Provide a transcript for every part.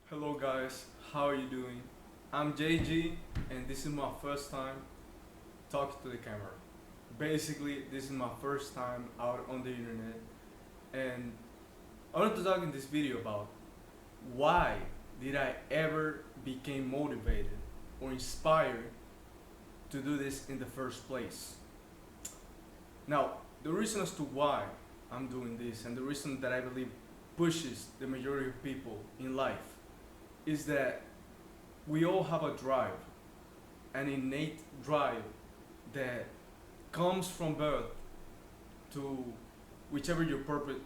Hello guys, how are you doing? I'm JG and this is my first time talking to the camera. Basically, this is my first time out on the internet and I wanted to talk in this video about why did I ever became motivated or inspired to do this in the first place. Now, the reason as to why I'm doing this and the reason that I believe pushes the majority of people in life is that we all have a drive, an innate drive that comes from birth to whichever your purpose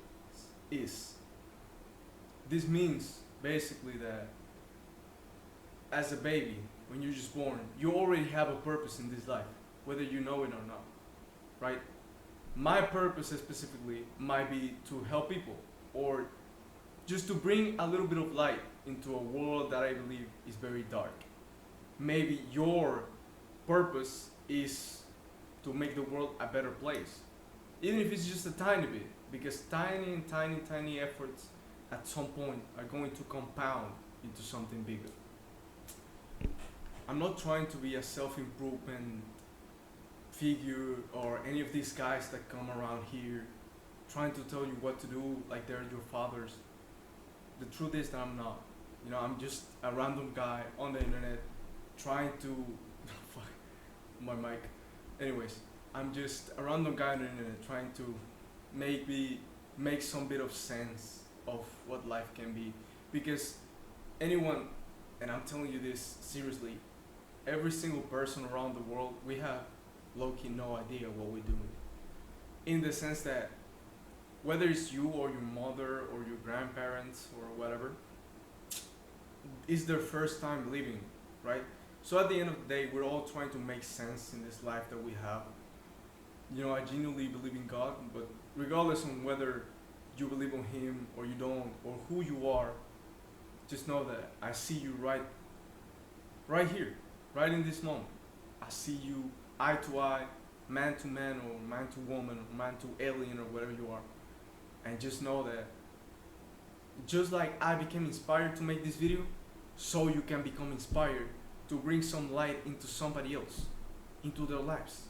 is. This means basically that as a baby, when you're just born, you already have a purpose in this life, whether you know it or not, right? My purpose specifically might be to help people or just to bring a little bit of light into a world that I believe is very dark. Maybe your purpose is to make the world a better place, even if it's just a tiny bit, because tiny efforts at some point are going to compound into something bigger. I'm not trying to be a self-improvement figure or any of these guys that come around here trying to tell you what to do like they're your fathers. The truth is that I'm not. I'm just a random guy on the internet trying to fuck my mic. Anyways, I'm just a random guy on the internet trying to maybe make some bit of sense of what life can be. Because anyone, and I'm telling you this seriously, every single person around the world, we have low-key no idea what we're doing. In the sense that whether it's you or your mother or your grandparents or whatever, it's their first time living, right? So at the end of the day, we're all trying to make sense in this life that we have. I genuinely believe in God, but regardless on whether you believe on Him or you don't, or who you are, just know that I see you right here, right in this moment. I see you eye to eye, man to man, or man to woman, or man to alien, or whatever you are. And just know that just like I became inspired to make this video, so you can become inspired to bring some light into somebody else, into their lives.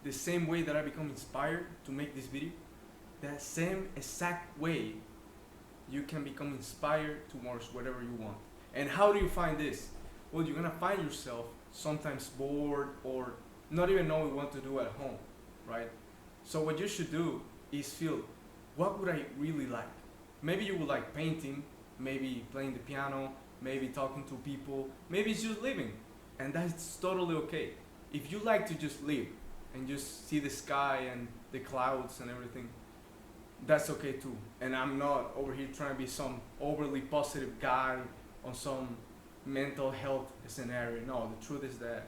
The same way that I become inspired to make this video, that same exact way you can become inspired towards whatever you want. And how do you find this? Well, you're gonna find yourself sometimes bored or not even knowing what to do at home, right? So what you should do is feel, what would I really like? Maybe you would like painting, maybe playing the piano, maybe talking to people, maybe it's just living. And that's totally okay. If you like to just live and just see the sky and the clouds and everything, that's okay too. And I'm not over here trying to be some overly positive guy on some mental health scenario. No, the truth is that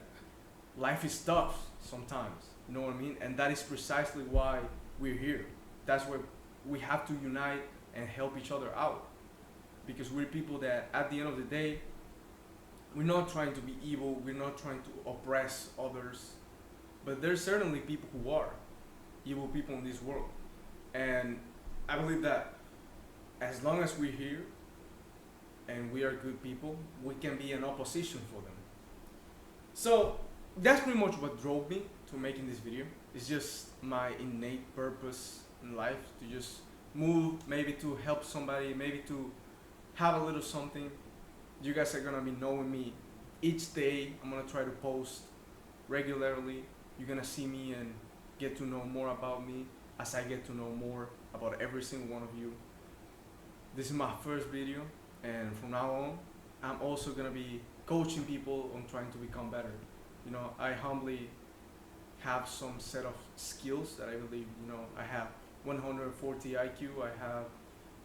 life is tough sometimes, you know what I mean? And that is precisely why we're here. That's why we have to unite and help each other out, because we're people that at the end of the day, we're not trying to be evil, we're not trying to oppress others, but there's certainly people who are evil people in this world. And I believe that as long as we're here and we are good people, we can be an opposition for them. So that's pretty much what drove me to making this video. It's just my innate purpose in life to just move, maybe to help somebody, maybe to have a little something. You guys are gonna be knowing me each day. I'm gonna try to post regularly. You're gonna see me and get to know more about me as I get to know more about every single one of you. This is my first video, and from now on, I'm also gonna be coaching people on trying to become better. I humbly have some set of skills that I believe, I have 140 IQ,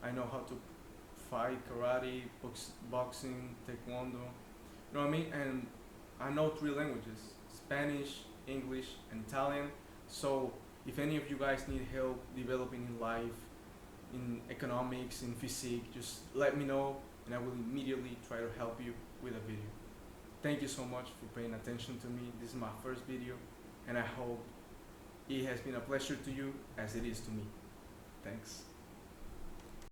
I know how to fight, karate, boxing, taekwondo, you know what I mean? And I know 3 languages, Spanish, English, and Italian. So if any of you guys need help developing in life, in economics, in physique, just let me know and I will immediately try to help you with a video. Thank you so much for paying attention to me. This is my first video and I hope it has been a pleasure to you as it is to me. Thanks.